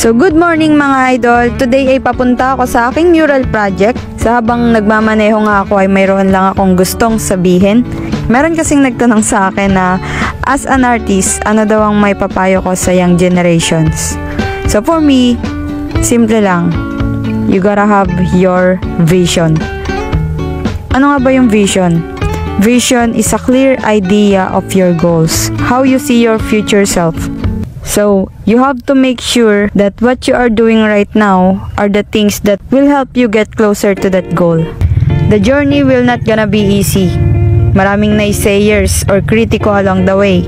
So good morning mga idol, today ay papunta ako sa aking mural project. Sa habang nagmamaneho nga ako ay mayroon lang akong gustong sabihin. Meron kasing nagtanong sa akin na as an artist, ano daw ang may papayo ko sa young generations. So for me, simple lang, you gotta have your vision. Ano nga ba yung vision? Vision is a clear idea of your goals, how you see your future self. So, you have to make sure that what you are doing right now are the things that will help you get closer to that goal. The journey will not gonna be easy. Maraming naysayers or kritiko along the way.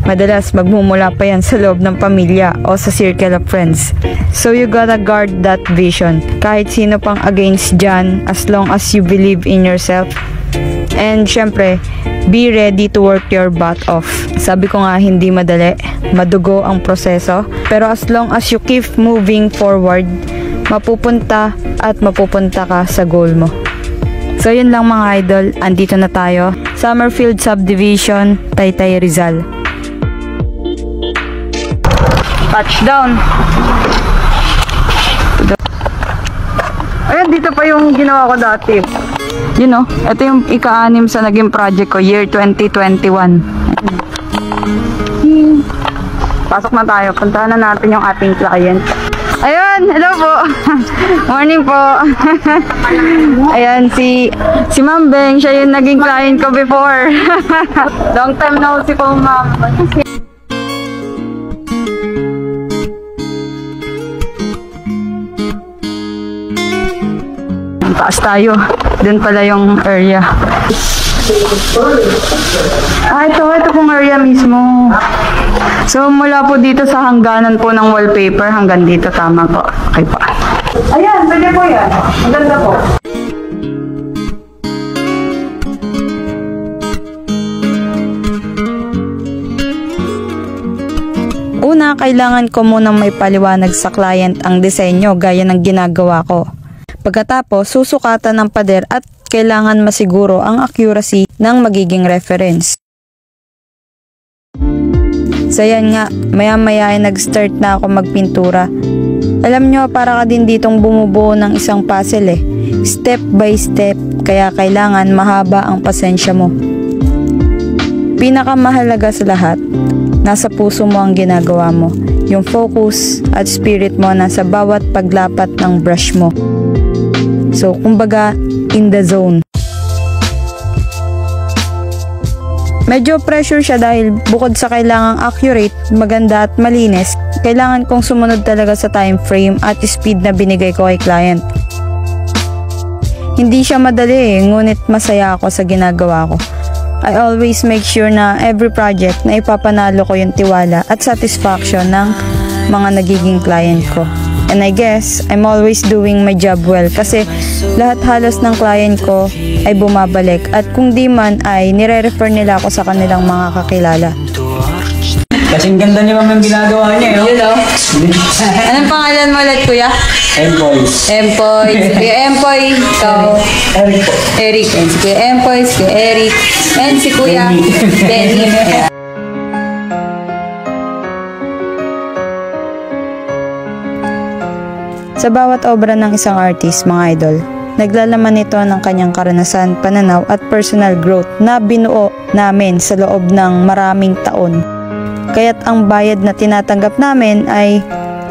Madalas magmumula pa yan sa loob ng pamilya o sa circle of friends. So you gotta guard that vision. Kahit sino pang against dyan, as long as you believe in yourself. And syempre, be ready to work your butt off. Sabi ko nga, hindi madali, madugo ang proseso. Pero as long as you keep moving forward, mapupunta ka sa goal mo. So yun lang mga idol, andito na tayo. Summerfield Subdivision, Taytay, Rizal. Touchdown! Ayan, dito pa yung ginawa ko dati. You know, ito yung ika-anim sa naging project ko, year 2021. Pasok na tayo. Puntahan na natin yung ating client. Ayun, hello po. Morning po. Ayan, si Ma'am Beng, siya yung naging client ko before. Long time no see po, Ma'am. Taas tayo. Doon pala yung area. Ito pong area mismo. So, mula po dito sa hangganan po ng wallpaper hanggang dito. Tama po. Okay po. Ayan, pwede po yan. Maganda po. Una, kailangan ko munang may paliwanag sa client ang disenyo gaya ng ginagawa ko. Pagkatapos, susukatan ng pader at kailangan masiguro ang accuracy ng magiging reference. So yan nga, maya-maya ay nag-start na ako magpintura. Alam nyo, para ka din ditong bumubuo ng isang puzzle eh. Step by step, kaya kailangan mahaba ang pasensya mo. Pinakamahalaga sa lahat, nasa puso mo ang ginagawa mo. Yung focus at spirit mo nasa bawat paglapat ng brush mo. So, kumbaga, in the zone. Medyo pressure siya dahil bukod sa kailangang accurate, maganda at malinis, kailangan kong sumunod talaga sa time frame at speed na binigay ko kay client. Hindi siya madali ngunit masaya ako sa ginagawa ko. I always make sure na every project na ipapanalo ko yung tiwala at satisfaction ng mga nagiging client ko. And I guess, I'm always doing my job well kasi lahat halos ng client ko ay bumabalik at kung di man ay nire-refer nila ako sa kanilang mga kakilala. Kasing ganda niya ang ginagawa niya, You know? Anong pangalan mo ulit, kuya? Empoy. Empoy. Kuya Empoy, ikaw? Eric po. Eric. And si Kuya Empoy, si Kuya Eric. And si Kuya Denny. Sa bawat obra ng isang artist, mga idol, naglalaman nito ng kanyang karanasan, pananaw at personal growth na binuo namin sa loob ng maraming taon. Kaya't ang bayad na tinatanggap namin ay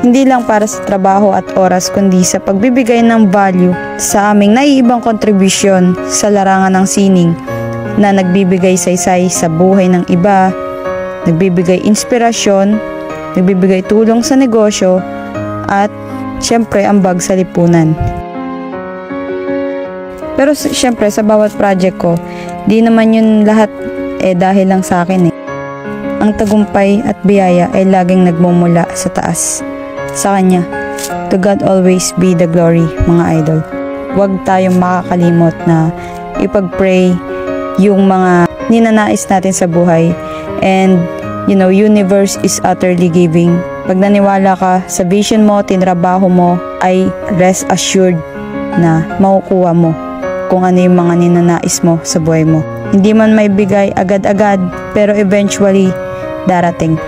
hindi lang para sa trabaho at oras kundi sa pagbibigay ng value sa aming naiibang kontribusyon sa larangan ng sining na nagbibigay saysay sa buhay ng iba, nagbibigay inspirasyon, nagbibigay tulong sa negosyo at syempre ambag sa lipunan. Pero syempre sa bawat project ko, di naman yun lahat dahil lang sa akin eh. Ang tagumpay at biyaya ay laging nagmumula sa taas. Sa Kanya, to God always be the glory, mga idol. Huwag tayong makakalimot na ipag-pray yung mga ninanais natin sa buhay. And you know, universe is utterly giving. Pag naniwala ka sa vision mo, tinrabaho mo, ay rest assured na makukuha mo kung ano yung mga ninanais mo sa buhay mo. Hindi man may bigay agad-agad, pero eventually, darating.